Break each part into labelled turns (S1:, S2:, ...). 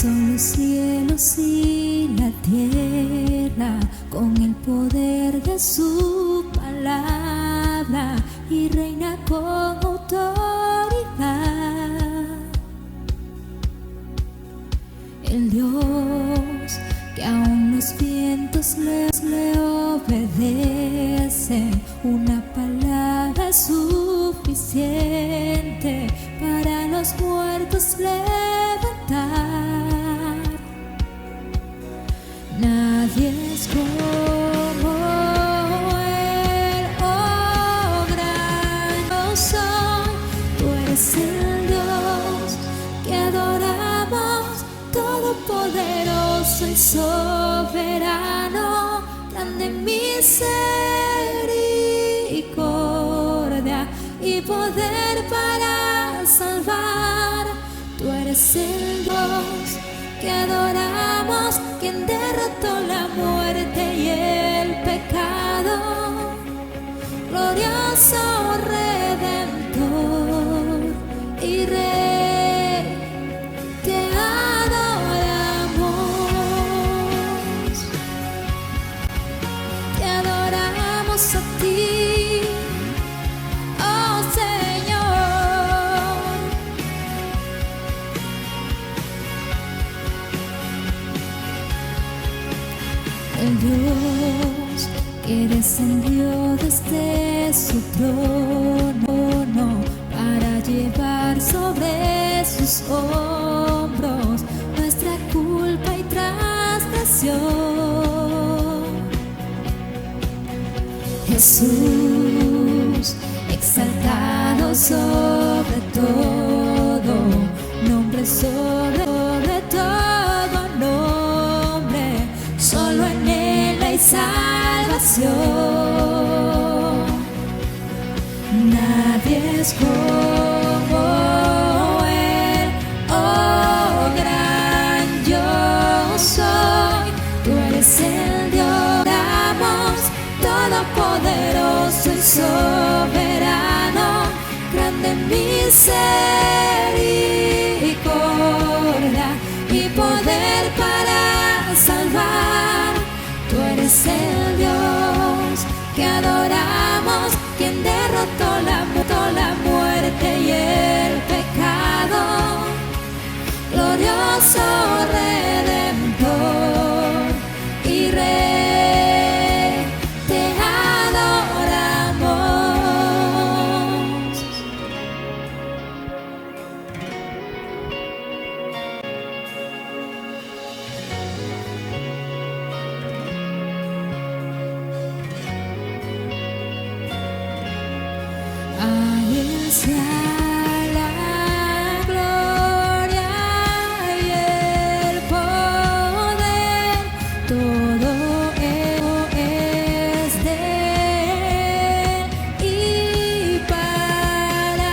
S1: Son los cielos y la tierra con el poder de su palabra y reina con autoridad. El Dios que aún los vientos le obedecen, una palabra es suficiente para los muertos levantar. Nadie es como Él, oh gran yo soy. Tú eres el Dios que adoramos, todopoderoso y soberano, grande misericordia y poder para salvar. Tú eres el Dios que adoramos, quien derrotó la muerte y el pecado, glorioso Redentor y Rey, te adoramos a ti, oh Señor. El Dios que descendió desde su trono para llevar sobre sus hombros nuestra culpa y transgresión. Jesús, exaltado sobre todo, nombre sobre todo nombre, solo en Él hay salvación. Nadie es como Él, oh gran yo soy. Tú eres el Dios, todopoderoso y soberano, grande misericordia y poder para salvar. Tú eres el Dios que adoramos, quien derrotó la muerte y el pecado, glorioso Redentor y Rey, te adoramos. A Él sea la gloria y el poder, todo es de Él y para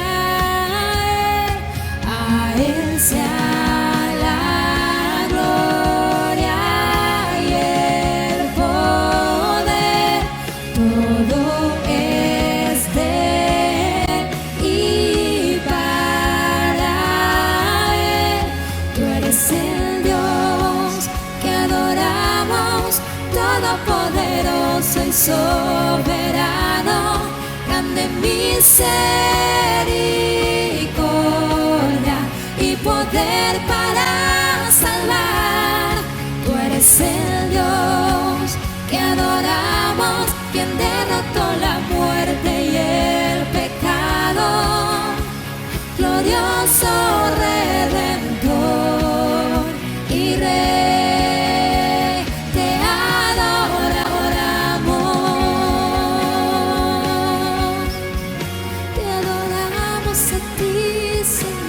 S1: Él. A Él sea la gloria y el poder, todo es de Él y para Él. Tú eres el Dios que adoramos, todopoderoso y soberano, grande misericordia y poder para salvar. Tú eres el Dios que adoramos, quien derrotó la muerte y el pecado, glorioso Redentor y Rey, te adoramos a ti, Señor.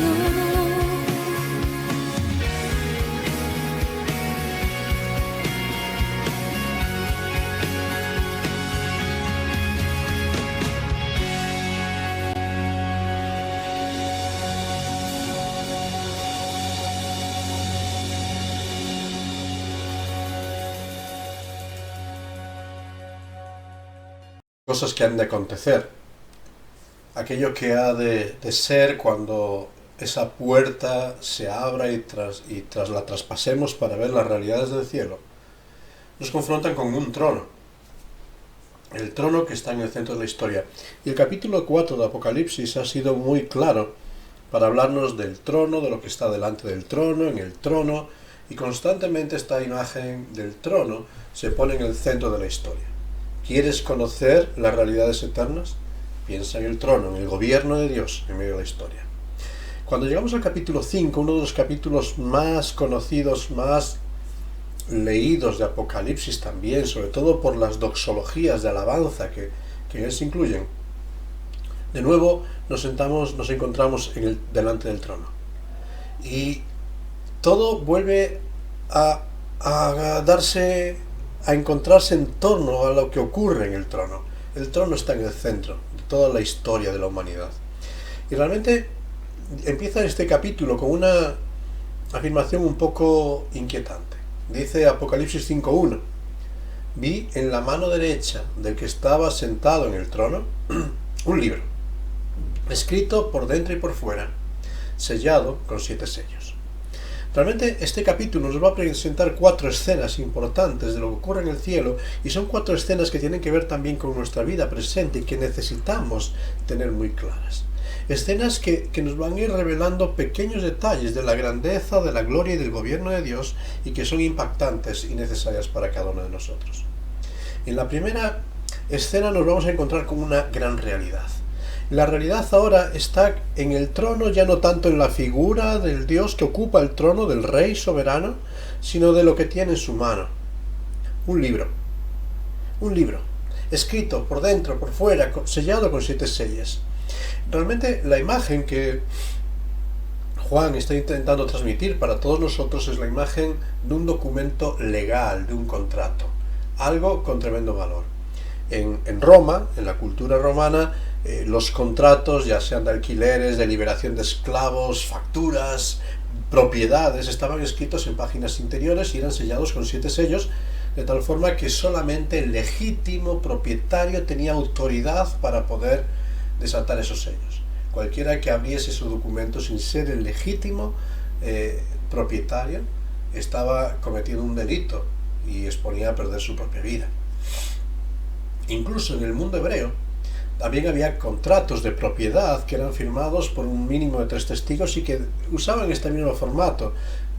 S2: Cosas que han de acontecer, aquello que ha de ser cuando esa puerta se abra y tras la traspasemos para ver las realidades del cielo, nos confrontan con un trono. El trono que está en el centro de la historia. Y el capítulo 4 de Apocalipsis ha sido muy claro para hablarnos del trono, de lo que está delante del trono, en el trono, y constantemente esta imagen del trono se pone en el centro de la historia. ¿Quieres conocer las realidades eternas? Piensa en el trono, en el gobierno de Dios en medio de la historia. Cuando llegamos al capítulo 5, uno de los capítulos más conocidos, más leídos de Apocalipsis también, sobre todo por las doxologías de alabanza que en él se incluyen, de nuevo nos encontramos delante del trono. Y todo vuelve a encontrarse en torno a lo que ocurre en el trono. El trono está en el centro de toda la historia de la humanidad. Y realmente empieza este capítulo con una afirmación un poco inquietante. Dice Apocalipsis 5.1: vi en la mano derecha del que estaba sentado en el trono un libro, escrito por dentro y por fuera, sellado con 7 sellos. Realmente este capítulo nos va a presentar 4 escenas importantes de lo que ocurre en el cielo, y son 4 escenas que tienen que ver también con nuestra vida presente y que necesitamos tener muy claras. Escenas que nos van a ir revelando pequeños detalles de la grandeza, de la gloria y del gobierno de Dios, y que son impactantes y necesarias para cada uno de nosotros. En la primera escena nos vamos a encontrar con una gran realidad. La realidad ahora está en el trono, ya no tanto en la figura del Dios que ocupa el trono, del rey soberano, sino de lo que tiene en su mano. Un libro, escrito por dentro, por fuera, sellado con 7 sellos. Realmente la imagen que Juan está intentando transmitir para todos nosotros es la imagen de un documento legal, de un contrato, algo con tremendo valor. En Roma, en la cultura romana, los contratos, ya sean de alquileres, de liberación de esclavos, facturas, propiedades, estaban escritos en páginas interiores y eran sellados con 7 sellos, de tal forma que solamente el legítimo propietario tenía autoridad para poder desatar esos sellos. Cualquiera que abriese su documento sin ser el legítimo propietario estaba cometiendo un delito y exponía a perder su propia vida. Incluso en el mundo hebreo también había contratos de propiedad que eran firmados por un mínimo de 3 testigos y que usaban este mismo formato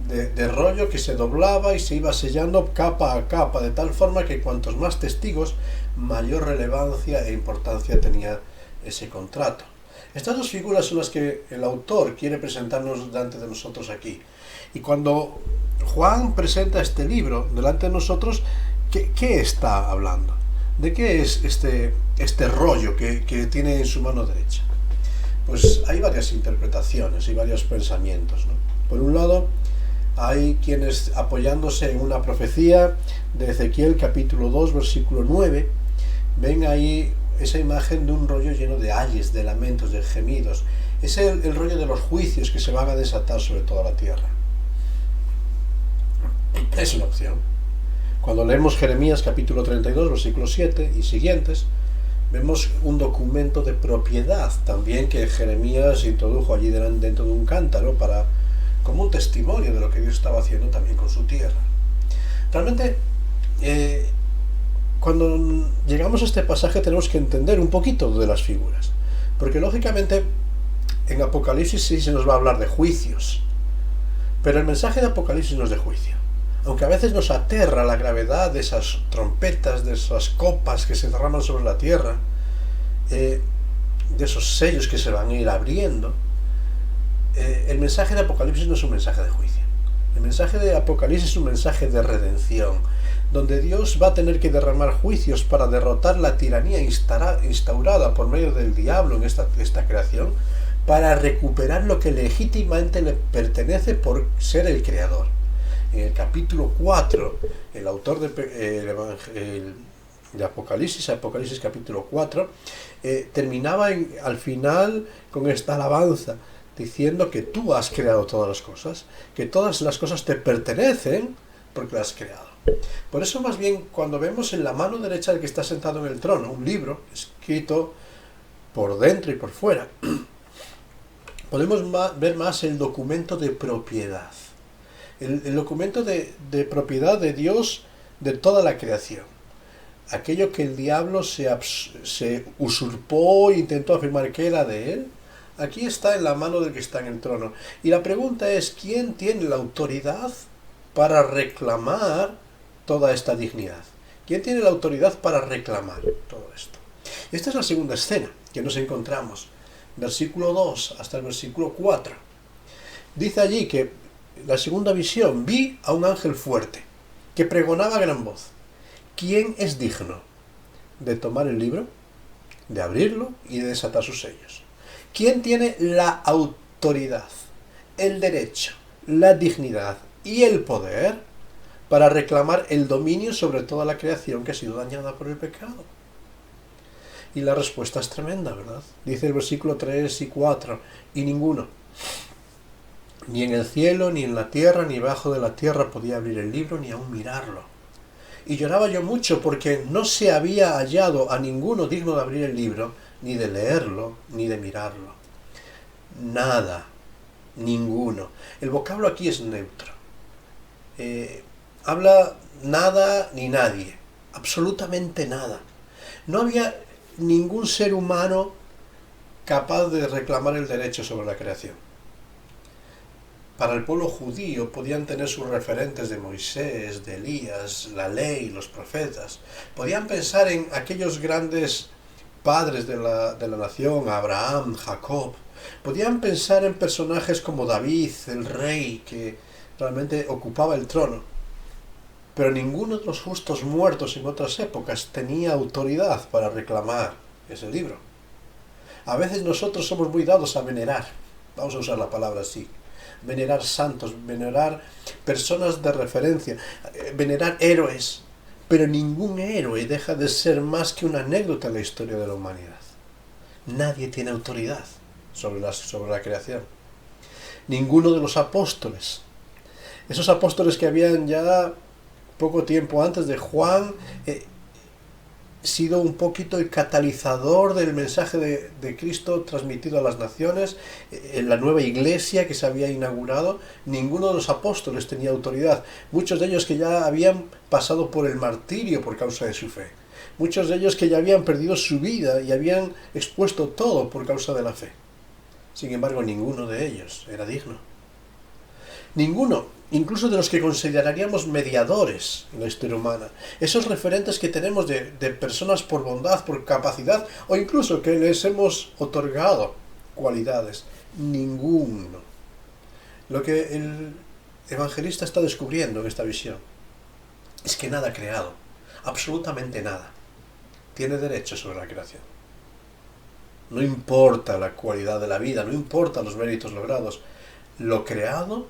S2: de rollo que se doblaba y se iba sellando capa a capa, de tal forma que cuantos más testigos, mayor relevancia e importancia tenía ese contrato. Estas 2 figuras son las que el autor quiere presentarnos delante de nosotros aquí. Y cuando Juan presenta este libro delante de nosotros, ¿qué está hablando? ¿De qué es este rollo que tiene en su mano derecha? Pues hay varias interpretaciones y varios pensamientos, ¿no? Por un lado, hay quienes, apoyándose en una profecía de Ezequiel capítulo 2, versículo 9, ven ahí esa imagen de un rollo lleno de ayes, de lamentos, de gemidos. Es el rollo de los juicios que se van a desatar sobre toda la tierra. Es una opción. Cuando leemos Jeremías capítulo 32, versículo 7 y siguientes, vemos un documento de propiedad también que Jeremías introdujo allí dentro de un cántaro como un testimonio de lo que Dios estaba haciendo también con su tierra. Realmente, cuando llegamos a este pasaje tenemos que entender un poquito de las figuras, porque lógicamente en Apocalipsis sí se nos va a hablar de juicios, pero el mensaje de Apocalipsis no es de juicio. Aunque a veces nos aterra la gravedad de esas trompetas, de esas copas que se derraman sobre la tierra, de esos sellos que se van a ir abriendo, el mensaje de Apocalipsis no es un mensaje de juicio. El mensaje de Apocalipsis es un mensaje de redención, donde Dios va a tener que derramar juicios para derrotar la tiranía instaurada por medio del diablo en esta creación, para recuperar lo que legítimamente le pertenece por ser el creador. En el capítulo 4, el autor de Apocalipsis capítulo 4, terminaba al final con esta alabanza, diciendo que tú has creado todas las cosas, que todas las cosas te pertenecen porque las has creado. Por eso más bien cuando vemos en la mano derecha del que está sentado en el trono un libro escrito por dentro y por fuera, podemos ver más el documento de propiedad. El documento de propiedad de Dios de toda la creación. Aquello que el diablo se usurpó e intentó afirmar que era de él, aquí está en la mano del que está en el trono. Y la pregunta es, ¿quién tiene la autoridad para reclamar toda esta dignidad? ¿Quién tiene la autoridad para reclamar todo esto? Esta es la segunda escena que nos encontramos. Versículo 2 hasta el versículo 4. Dice allí que la segunda visión, vi a un ángel fuerte que pregonaba a gran voz: ¿quién es digno de tomar el libro, de abrirlo y de desatar sus sellos? ¿Quién tiene la autoridad, el derecho, la dignidad y el poder para reclamar el dominio sobre toda la creación que ha sido dañada por el pecado? Y la respuesta es tremenda, ¿verdad? Dice el versículo 3 y 4, y ninguno, ni en el cielo, ni en la tierra, ni bajo de la tierra podía abrir el libro, ni aun mirarlo. Y lloraba yo mucho porque no se había hallado a ninguno digno de abrir el libro, ni de leerlo, ni de mirarlo. Nada, ninguno. El vocablo aquí es neutro. Habla nada ni nadie, absolutamente nada. No había ningún ser humano capaz de reclamar el derecho sobre la creación. Para el pueblo judío podían tener sus referentes de Moisés, de Elías, la ley, los profetas. Podían pensar en aquellos grandes padres de la nación, Abraham, Jacob. Podían pensar en personajes como David, el rey, que realmente ocupaba el trono. Pero ninguno de los justos muertos en otras épocas tenía autoridad para reclamar ese libro. A veces nosotros somos muy dados a venerar, vamos a usar la palabra así, venerar santos, venerar personas de referencia, venerar héroes, pero ningún héroe deja de ser más que una anécdota en la historia de la humanidad. Nadie tiene autoridad sobre la creación. Ninguno de los apóstoles, esos apóstoles que habían ya poco tiempo antes de Juan sido un poquito el catalizador del mensaje de Cristo transmitido a las naciones, en la nueva iglesia que se había inaugurado, ninguno de los apóstoles tenía autoridad. Muchos de ellos que ya habían pasado por el martirio por causa de su fe. Muchos de ellos que ya habían perdido su vida y habían expuesto todo por causa de la fe. Sin embargo, ninguno de ellos era digno. Ninguno, incluso de los que consideraríamos mediadores en la historia humana. Esos referentes que tenemos de personas por bondad, por capacidad, o incluso que les hemos otorgado cualidades. Ninguno. Lo que el evangelista está descubriendo en esta visión es que nada creado, absolutamente nada, tiene derecho sobre la creación. No importa la cualidad de la vida, no importa los méritos logrados, lo creado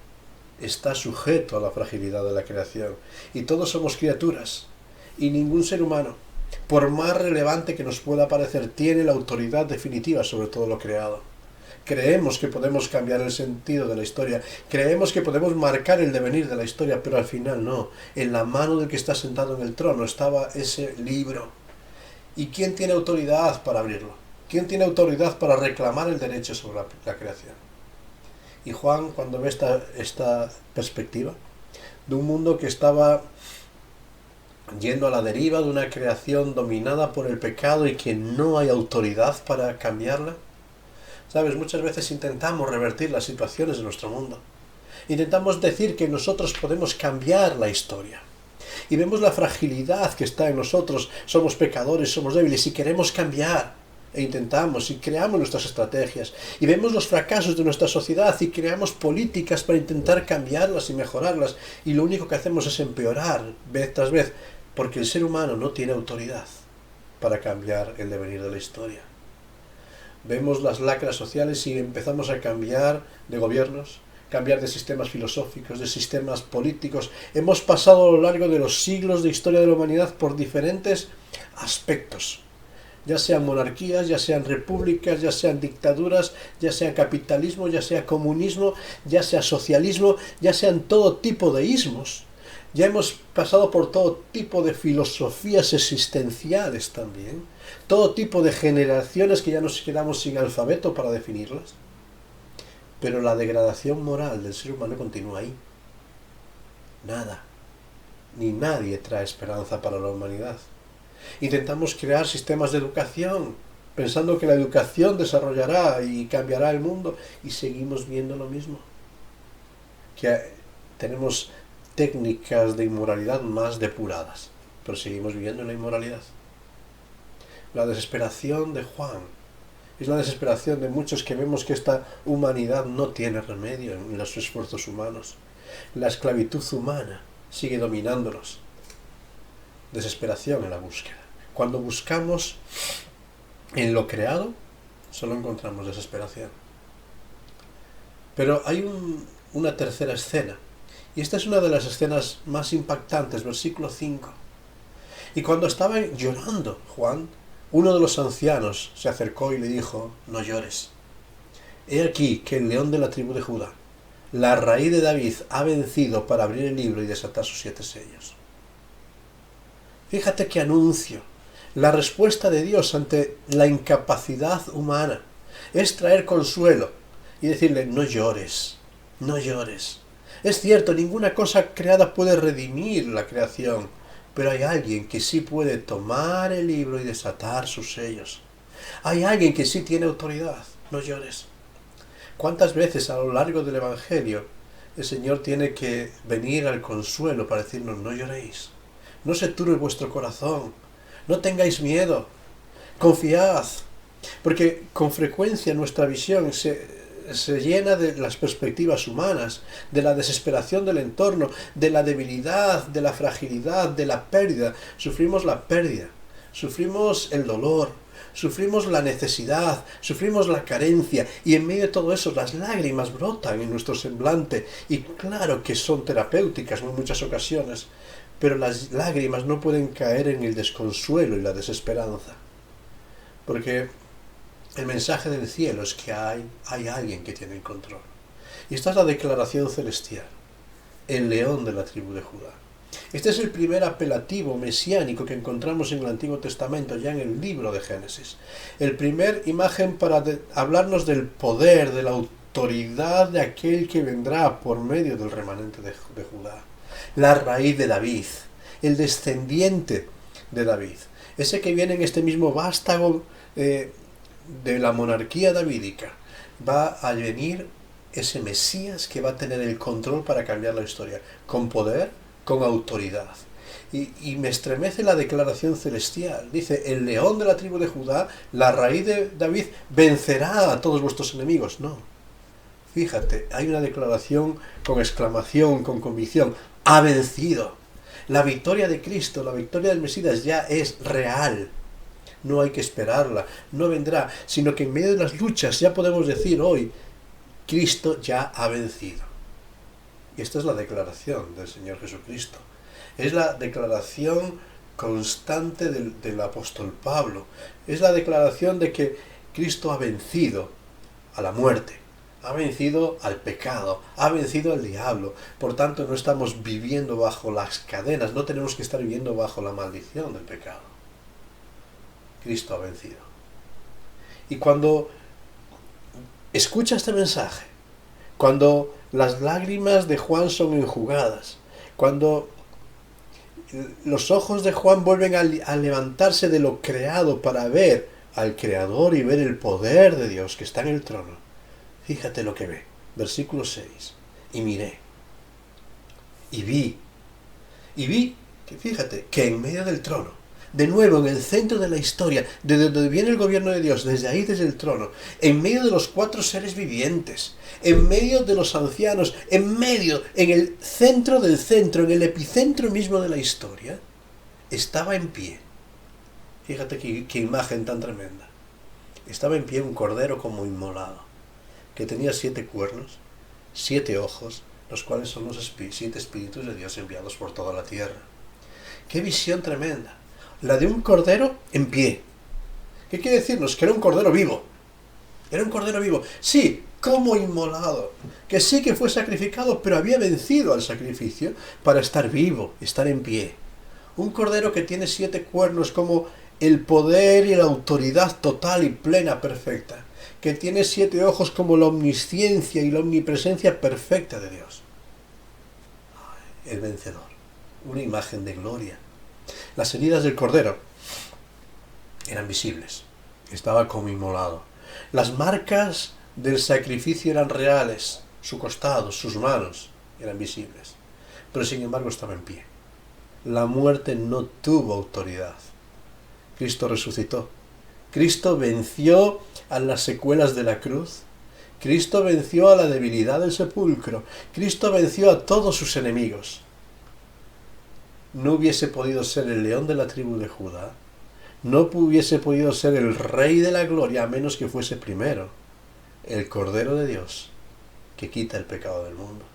S2: está sujeto a la fragilidad de la creación. Y todos somos criaturas. Y ningún ser humano, por más relevante que nos pueda parecer, tiene la autoridad definitiva sobre todo lo creado. Creemos que podemos cambiar el sentido de la historia. Creemos que podemos marcar el devenir de la historia, pero al final no. En la mano del que está sentado en el trono estaba ese libro. ¿Y quién tiene autoridad para abrirlo? ¿Quién tiene autoridad para reclamar el derecho sobre la creación? Y Juan, cuando ve esta perspectiva de un mundo que estaba yendo a la deriva, de una creación dominada por el pecado y que no hay autoridad para cambiarla, ¿sabes? Muchas veces intentamos revertir las situaciones de nuestro mundo. Intentamos decir que nosotros podemos cambiar la historia. Y vemos la fragilidad que está en nosotros. Somos pecadores, somos débiles y queremos cambiar. E intentamos y creamos nuestras estrategias y vemos los fracasos de nuestra sociedad y creamos políticas para intentar cambiarlas y mejorarlas, y lo único que hacemos es empeorar vez tras vez, porque el ser humano no tiene autoridad para cambiar el devenir de la historia. Vemos las lacras sociales y empezamos a cambiar de gobiernos, cambiar de sistemas filosóficos, de sistemas políticos. Hemos pasado a lo largo de los siglos de historia de la humanidad por diferentes aspectos, ya sean monarquías, ya sean repúblicas, ya sean dictaduras, ya sea capitalismo, ya sea comunismo, ya sea socialismo, ya sean todo tipo de ismos. Ya hemos pasado por todo tipo de filosofías existenciales también, todo tipo de generaciones que ya nos quedamos sin alfabeto para definirlas. Pero la degradación moral del ser humano continúa ahí. Nada, ni nadie trae esperanza para la humanidad. Intentamos crear sistemas de educación, pensando que la educación desarrollará y cambiará el mundo, y seguimos viendo lo mismo. Que tenemos técnicas de inmoralidad más depuradas, pero seguimos viviendo en la inmoralidad. La desesperación de Juan es la desesperación de muchos que vemos que esta humanidad no tiene remedio en los esfuerzos humanos. La esclavitud humana sigue dominándonos. Desesperación en la búsqueda. Cuando buscamos en lo creado, solo encontramos desesperación. Pero hay una tercera escena, y esta es una de las escenas más impactantes, versículo 5. Y cuando estaba llorando Juan, uno de los ancianos se acercó y le dijo: no llores. He aquí que el león de la tribu de Judá, la raíz de David, ha vencido para abrir el libro y desatar sus 7 sellos. Fíjate qué anuncio. La respuesta de Dios ante la incapacidad humana es traer consuelo y decirle: no llores, no llores. Es cierto, ninguna cosa creada puede redimir la creación, pero hay alguien que sí puede tomar el libro y desatar sus sellos. Hay alguien que sí tiene autoridad. No llores. ¿Cuántas veces a lo largo del Evangelio el Señor tiene que venir al consuelo para decirnos: no lloréis, no se turbe vuestro corazón, no tengáis miedo, confiad? Porque con frecuencia nuestra visión se llena de las perspectivas humanas, de la desesperación del entorno, de la debilidad, de la fragilidad, de la pérdida. Sufrimos la pérdida, sufrimos el dolor, sufrimos la necesidad, sufrimos la carencia, y en medio de todo eso las lágrimas brotan en nuestro semblante, y claro que son terapéuticas en muchas ocasiones, pero las lágrimas no pueden caer en el desconsuelo y la desesperanza, porque el mensaje del cielo es que hay alguien que tiene el control. Y esta es la declaración celestial: el león de la tribu de Judá. Este es el primer apelativo mesiánico que encontramos en el Antiguo Testamento, ya en el libro de Génesis. El primer imagen para hablarnos del poder, de la autoridad de aquel que vendrá por medio del remanente de Judá. La raíz de David, el descendiente de David. Ese que viene en este mismo vástago de la monarquía davídica. Va a venir ese Mesías que va a tener el control para cambiar la historia, con poder, con autoridad. Y me estremece la declaración celestial. Dice: el león de la tribu de Judá, la raíz de David, vencerá a todos vuestros enemigos. No. Fíjate, hay una declaración con exclamación, con convicción: ha vencido. La victoria de Cristo, la victoria del Mesías ya es real. No hay que esperarla, no vendrá, sino que en medio de las luchas ya podemos decir hoy: Cristo ya ha vencido. Y esta es la declaración del Señor Jesucristo. Es la declaración constante del apóstol Pablo. Es la declaración de que Cristo ha vencido a la muerte, ha vencido al pecado, ha vencido al diablo. Por tanto, no estamos viviendo bajo las cadenas, no tenemos que estar viviendo bajo la maldición del pecado. Cristo ha vencido. Y cuando escucha este mensaje, cuando las lágrimas de Juan son enjugadas, cuando los ojos de Juan vuelven a levantarse de lo creado para ver al Creador y ver el poder de Dios que está en el trono, fíjate lo que ve. Versículo 6. Y miré, y vi, que fíjate, que en medio del trono, de nuevo en el centro de la historia, de donde viene el gobierno de Dios, desde ahí, desde el trono, en medio de los 4 seres vivientes, en medio de los ancianos, en el centro del centro, en el epicentro mismo de la historia, estaba en pie. Fíjate qué imagen tan tremenda. Estaba en pie un cordero como inmolado, que tenía 7 cuernos, 7 ojos, los cuales son los 7 espíritus de Dios enviados por toda la tierra. ¡Qué visión tremenda! La de un cordero en pie. ¿Qué quiere decirnos? Que era un cordero vivo. Era un cordero vivo. Sí, como inmolado. Que sí que fue sacrificado, pero había vencido al sacrificio para estar vivo, estar en pie. Un cordero que tiene 7 cuernos como el poder y la autoridad total y plena, perfecta. que tiene 7 ojos como la omnisciencia y la omnipresencia perfecta de Dios. El vencedor, una imagen de gloria. Las heridas del Cordero eran visibles, estaba como inmolado. Las marcas del sacrificio eran reales, su costado, sus manos eran visibles, pero sin embargo estaba en pie. La muerte no tuvo autoridad. Cristo resucitó. Cristo venció a las secuelas de la cruz. Cristo venció a la debilidad del sepulcro. Cristo venció a todos sus enemigos. No hubiese podido ser el león de la tribu de Judá. No hubiese podido ser el rey de la gloria a menos que fuese primero el Cordero de Dios que quita el pecado del mundo.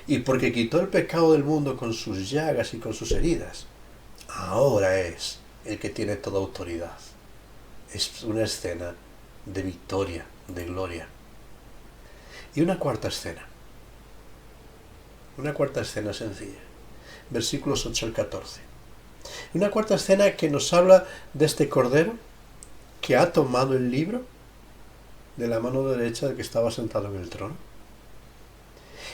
S2: Y porque quitó el pecado del mundo con sus llagas y con sus heridas, ahora es el que tiene toda autoridad. Es una escena de victoria, de gloria. Y una cuarta escena sencilla, versículos 8 al 14. Una cuarta escena que nos habla de este Cordero que ha tomado el libro de la mano derecha del que estaba sentado en el trono.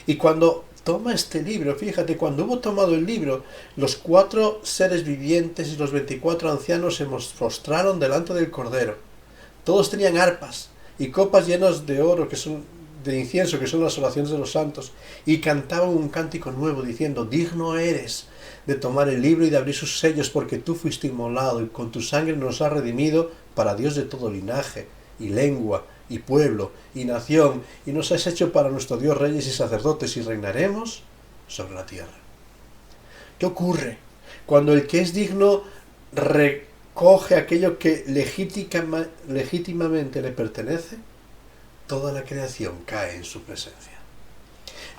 S2: Y cuando toma este libro, fíjate, cuando hubo tomado el libro, los 4 seres vivientes y los 24 ancianos se postraron delante del Cordero. Todos tenían arpas y copas llenas de oro, que son de incienso, que son las oraciones de los santos, y cantaban un cántico nuevo diciendo: digno eres de tomar el libro y de abrir sus sellos, porque tú fuiste inmolado y con tu sangre nos has redimido para Dios de todo linaje y lengua y pueblo y nación, y nos has hecho para nuestro Dios reyes y sacerdotes, y reinaremos sobre la tierra. ¿Qué ocurre cuando el que es digno recoge aquello que legítimamente le pertenece? Toda la creación cae en su presencia.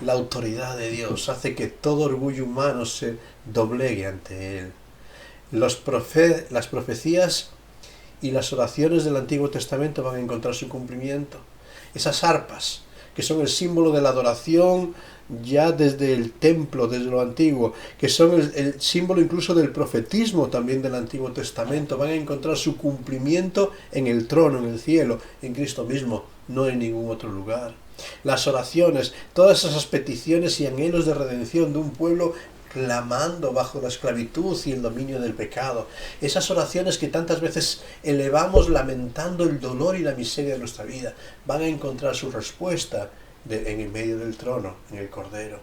S2: La autoridad de Dios hace que todo orgullo humano se doblegue ante Él. Las profecías y las oraciones del Antiguo Testamento van a encontrar su cumplimiento. Esas arpas, que son el símbolo de la adoración ya desde el templo, desde lo antiguo, que son el símbolo incluso del profetismo también del Antiguo Testamento, van a encontrar su cumplimiento en el trono, en el cielo, en Cristo mismo, no en ningún otro lugar. Las oraciones, todas esas peticiones y anhelos de redención de un pueblo clamando bajo la esclavitud y el dominio del pecado, esas oraciones que tantas veces elevamos lamentando el dolor y la miseria de nuestra vida, van a encontrar su respuesta en el medio del trono, en el Cordero.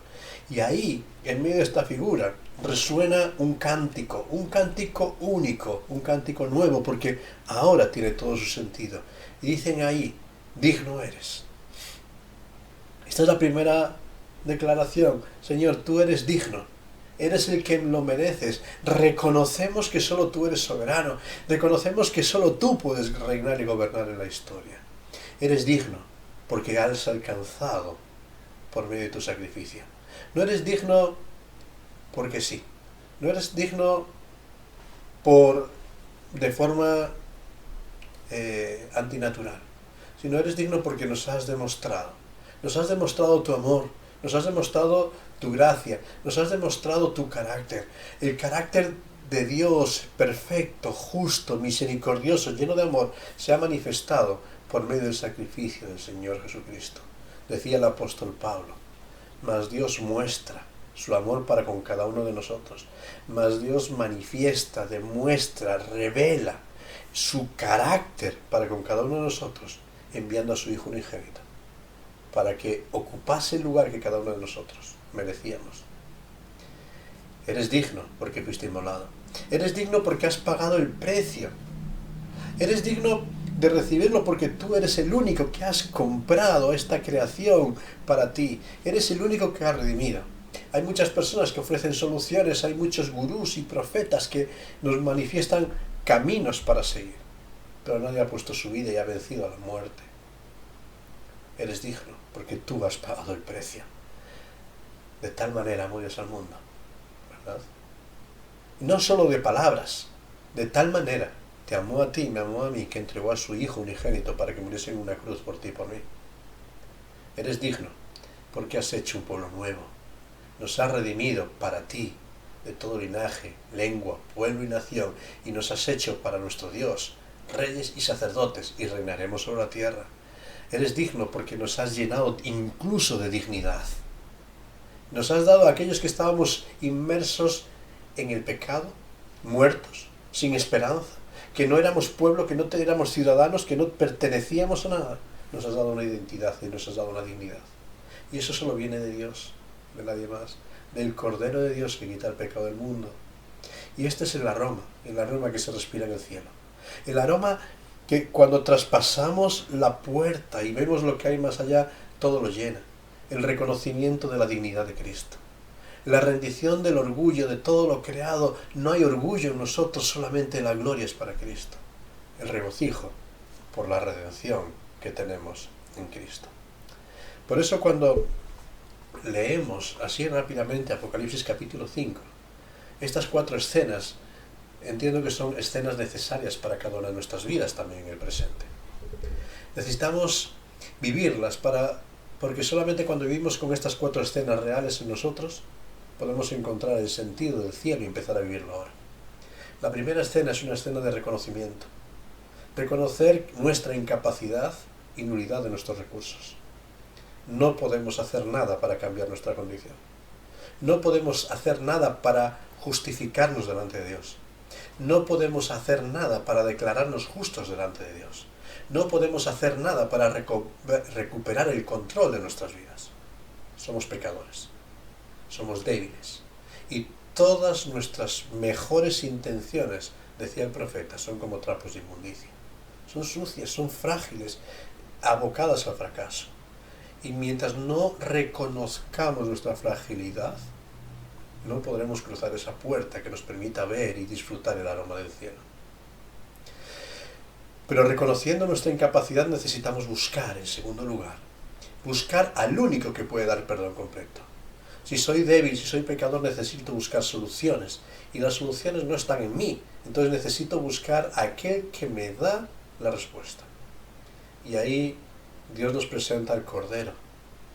S2: Y ahí, en medio de esta figura, resuena un cántico único, un cántico nuevo, porque ahora tiene todo su sentido. Y dicen ahí: digno eres. Esta es la primera declaración: Señor, tú eres digno. Eres el que lo mereces. Reconocemos que solo tú eres soberano. Reconocemos que solo tú puedes reinar y gobernar en la historia. Eres digno porque has alcanzado por medio de tu sacrificio. No eres digno porque sí. No eres digno de forma antinatural. Sino eres digno porque nos has demostrado. Nos has demostrado tu amor. Nos has demostrado tu gracia, nos has demostrado tu carácter, el carácter de Dios perfecto, justo, misericordioso, lleno de amor, se ha manifestado por medio del sacrificio del Señor Jesucristo. Decía el apóstol Pablo: mas Dios muestra su amor para con cada uno de nosotros, mas Dios manifiesta, demuestra, revela su carácter para con cada uno de nosotros, enviando a su Hijo unigénito, para que ocupase el lugar que cada uno de nosotros merecíamos. Eres digno porque fuiste inmolado. Eres digno porque has pagado el precio. Eres digno de recibirlo porque tú eres el único que has comprado esta creación para ti. Eres el único que has redimido. Hay muchas personas que ofrecen soluciones, hay muchos gurús y profetas que nos manifiestan caminos para seguir, pero nadie ha puesto su vida y ha vencido a la muerte. Eres digno porque tú has pagado el precio. De tal manera amó Dios al mundo, ¿verdad? No solo de palabras, de tal manera te amó a ti y me amó a mí, que entregó a su Hijo unigénito para que muriese en una cruz por ti y por mí. Eres digno porque has hecho un pueblo nuevo. Nos has redimido para ti, de todo linaje, lengua, pueblo y nación, y nos has hecho para nuestro Dios reyes y sacerdotes, y reinaremos sobre la tierra. Eres digno porque nos has llenado incluso de dignidad. Nos has dado a aquellos que estábamos inmersos en el pecado, muertos, sin esperanza, que no éramos pueblo, que no éramos ciudadanos, que no pertenecíamos a nada. Nos has dado una identidad y nos has dado una dignidad. Y eso solo viene de Dios, de nadie más, del Cordero de Dios que quita el pecado del mundo. Y este es el aroma que se respira en el cielo. El aroma que cuando traspasamos la puerta y vemos lo que hay más allá, todo lo llena. El reconocimiento de la dignidad de Cristo. La rendición del orgullo de todo lo creado. No hay orgullo en nosotros, solamente la gloria es para Cristo. El regocijo por la redención que tenemos en Cristo. Por eso cuando leemos así rápidamente Apocalipsis capítulo 5, estas 4 escenas, entiendo que son escenas necesarias para cada una de nuestras vidas también en el presente. Necesitamos vivirlas porque solamente cuando vivimos con estas 4 escenas reales en nosotros, podemos encontrar el sentido del cielo y empezar a vivirlo ahora. La primera escena es una escena de reconocimiento. Reconocer nuestra incapacidad y nulidad de nuestros recursos. No podemos hacer nada para cambiar nuestra condición. No podemos hacer nada para justificarnos delante de Dios. No podemos hacer nada para declararnos justos delante de Dios. No podemos hacer nada para recuperar el control de nuestras vidas. Somos pecadores. Somos débiles. Y todas nuestras mejores intenciones, decía el profeta, son como trapos de inmundicia. Son sucias, son frágiles, abocadas al fracaso. Y mientras no reconozcamos nuestra fragilidad, no podremos cruzar esa puerta que nos permita ver y disfrutar el aroma del cielo. Pero reconociendo nuestra incapacidad necesitamos buscar, en segundo lugar, buscar al único que puede dar perdón completo. Si soy débil, si soy pecador, necesito buscar soluciones. Y las soluciones no están en mí. Entonces necesito buscar a aquel que me da la respuesta. Y ahí Dios nos presenta al Cordero,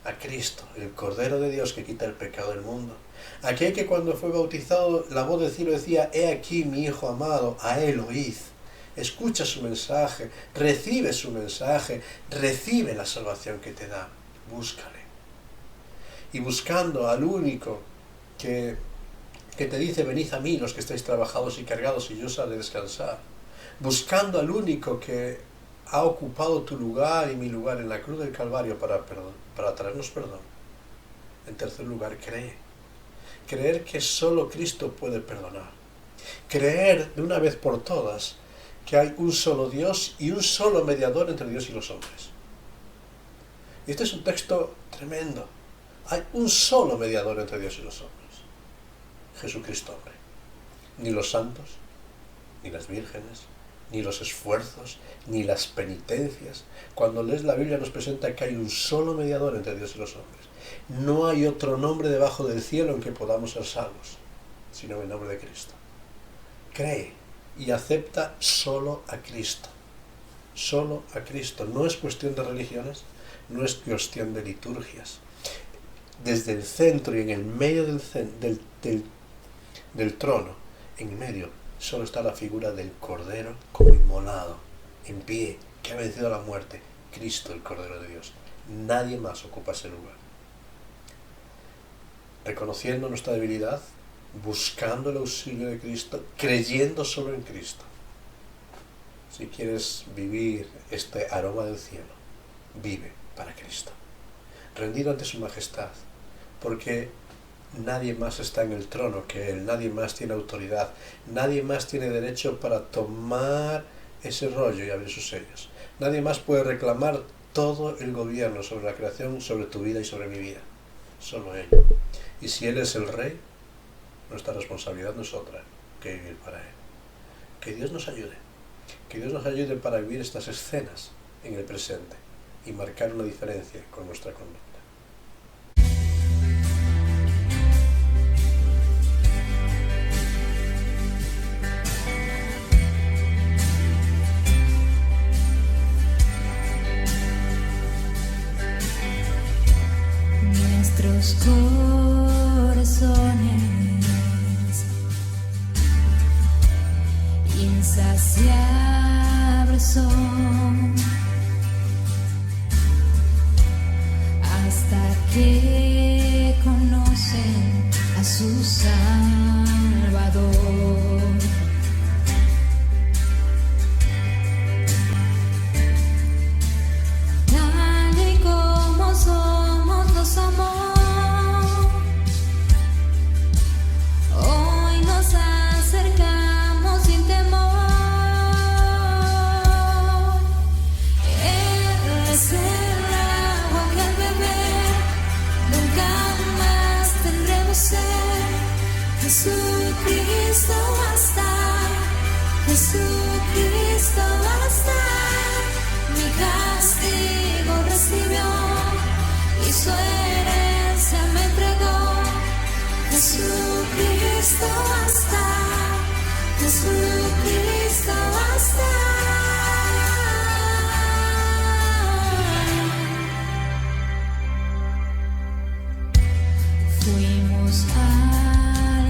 S2: a Cristo, el Cordero de Dios que quita el pecado del mundo. Aquel que cuando fue bautizado, la voz del cielo decía: «He aquí mi Hijo amado, a él oíd». Escucha su mensaje, recibe su mensaje, recibe la salvación que te da. Búscale. Y buscando al único que te dice: «Venid a mí los que estáis trabajados y cargados, y yo os haré descansar». Buscando al único que ha ocupado tu lugar y mi lugar en la cruz del Calvario para traernos perdón. En tercer lugar, cree. Creer que solo Cristo puede perdonar. Creer de una vez por todas que hay un solo Dios y un solo mediador entre Dios y los hombres. Y este es un texto tremendo. Hay un solo mediador entre Dios y los hombres. Jesucristo hombre. Ni los santos, ni las vírgenes, ni los esfuerzos, ni las penitencias. Cuando lees la Biblia nos presenta que hay un solo mediador entre Dios y los hombres. No hay otro nombre debajo del cielo en que podamos ser salvos, sino en el nombre de Cristo. Cree y acepta solo a Cristo. Solo a Cristo. No es cuestión de religiones, no es cuestión de liturgias. Desde el centro y en el medio del trono, en medio, solo está la figura del Cordero como inmolado, en pie, que ha vencido a la muerte. Cristo, el Cordero de Dios. Nadie más ocupa ese lugar. Reconociendo nuestra debilidad, buscando el auxilio de Cristo, creyendo solo en Cristo. Si quieres vivir este aroma del cielo, vive para Cristo. Rendido ante su majestad, porque nadie más está en el trono que Él, nadie más tiene autoridad, nadie más tiene derecho para tomar ese rollo y abrir sus sellos. Nadie más puede reclamar todo el gobierno sobre la creación, sobre tu vida y sobre mi vida. Solo Él. Y si Él es el Rey, nuestra responsabilidad no es otra que vivir para Él. Que Dios nos ayude. Que Dios nos ayude para vivir estas escenas en el presente y marcar una diferencia con nuestra conducta.
S1: Nuestros corazones insaciables son su Salvador. Tal y como somos los amó, hoy nos acercamos sin temor. Él es el agua que al beber nunca más tendremos sed. Jesucristo basta, Jesucristo basta. Mi castigo recibió y su herencia me entregó. Jesucristo basta, Jesucristo basta. Fuimos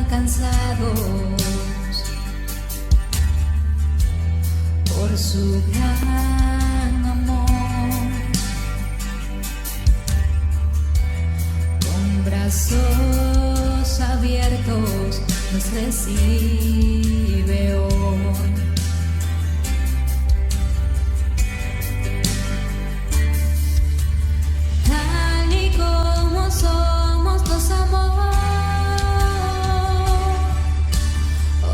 S1: alcanzados por su gran amor, con brazos abiertos nos recibe hoy. Tal y como somos nos amó,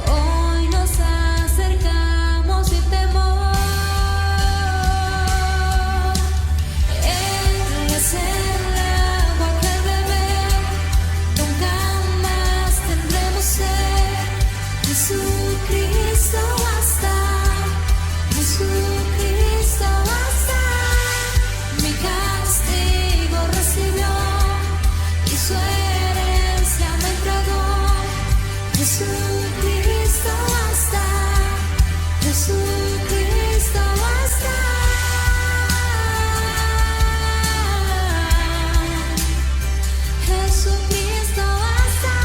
S1: hoy nos acercamos sin temor. Él es el agua que al beber nunca más tendremos sed. Jesucristo basta, Jesucristo basta. Mi castigo recibió y su herencia me entregó. Jesucristo basta, Jesucristo basta. Jesucristo basta.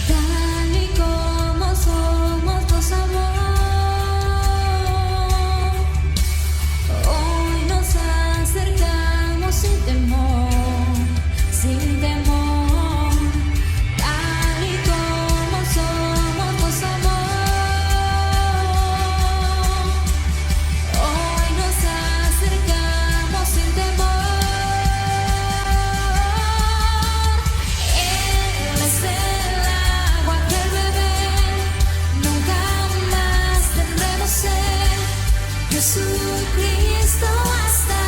S1: Tal y como somos nos amó, hoy nos acercamos sin temor, sin temor. Tal y como somos nos amó, hoy nos acercamos sin temor. Él es el agua que al beber nunca más tendremos sed. Jesucristo basta,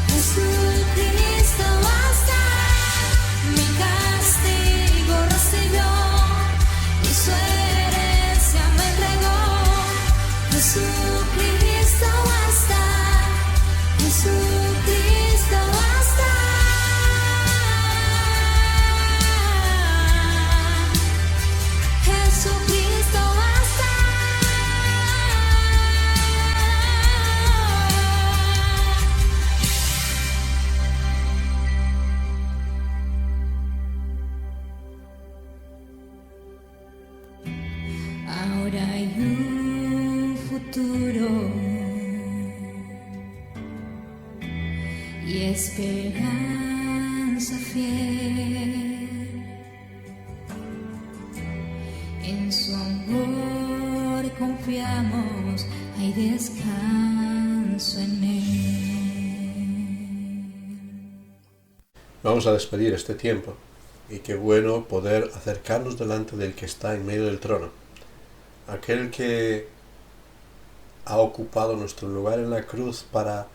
S1: Jesucristo basta. Mi castigo recibió y su herencia me entregó. Jesucristo basta, Jesucristo basta. Jesucristo basta. Ahora hay un futuro y esperanza fiel. En su amor confiamos, hay descanso en él.
S2: Vamos a despedir este tiempo, y qué bueno poder acercarnos delante del que está en medio del trono, aquel que ha ocupado nuestro lugar en la cruz para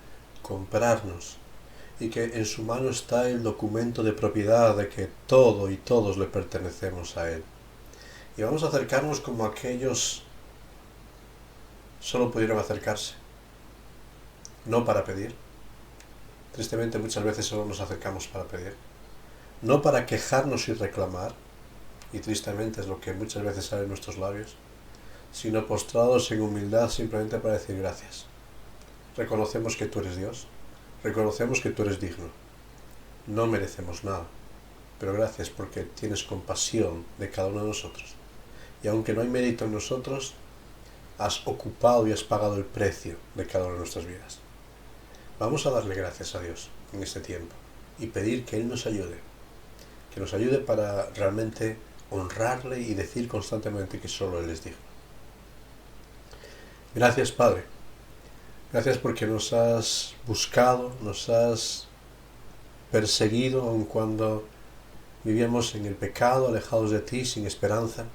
S2: comprarnos, y que en su mano está el documento de propiedad de que todo y todos le pertenecemos a él. Y vamos a acercarnos como aquellos solo pudieron acercarse, no para pedir. Tristemente muchas veces solo nos acercamos para pedir, no para quejarnos y reclamar, y tristemente es lo que muchas veces sale en nuestros labios, sino postrados en humildad simplemente para decir gracias. Reconocemos que tú eres Dios, reconocemos que tú eres digno, no merecemos nada, pero gracias porque tienes compasión de cada uno de nosotros. Y aunque no hay mérito en nosotros, has ocupado y has pagado el precio de cada una de nuestras vidas. Vamos a darle gracias a Dios en este tiempo y pedir que Él nos ayude para realmente honrarle y decir constantemente que solo Él es digno. Gracias, Padre. Gracias porque nos has buscado, nos has perseguido aun cuando vivíamos en el pecado, alejados de ti, sin esperanza.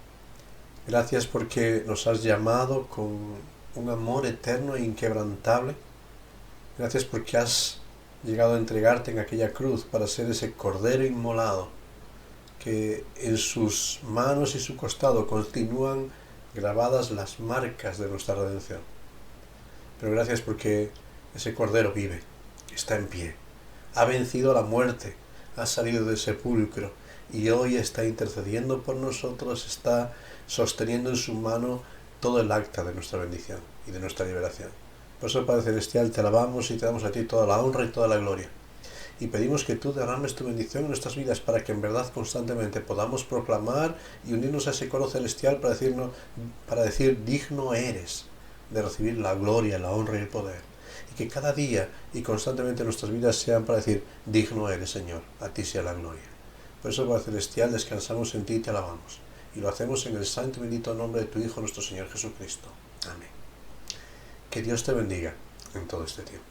S2: Gracias porque nos has llamado con un amor eterno e inquebrantable. Gracias porque has llegado a entregarte en aquella cruz para ser ese cordero inmolado, que en sus manos y su costado continúan grabadas las marcas de nuestra redención. Pero gracias porque ese cordero vive, está en pie, ha vencido a la muerte, ha salido del sepulcro y hoy está intercediendo por nosotros, está sosteniendo en su mano todo el acta de nuestra bendición y de nuestra liberación. Por eso, Padre Celestial, te alabamos y te damos a ti toda la honra y toda la gloria. Y pedimos que tú derrames tu bendición en nuestras vidas para que en verdad constantemente podamos proclamar y unirnos a ese coro celestial para decir digno eres de recibir la gloria, la honra y el poder. Y que cada día y constantemente nuestras vidas sean para decir digno eres, Señor, a ti sea la gloria. Por eso, Padre Celestial, descansamos en ti y te alabamos. Y lo hacemos en el santo y bendito nombre de tu Hijo, nuestro Señor Jesucristo. Amén. Que Dios te bendiga en todo este tiempo.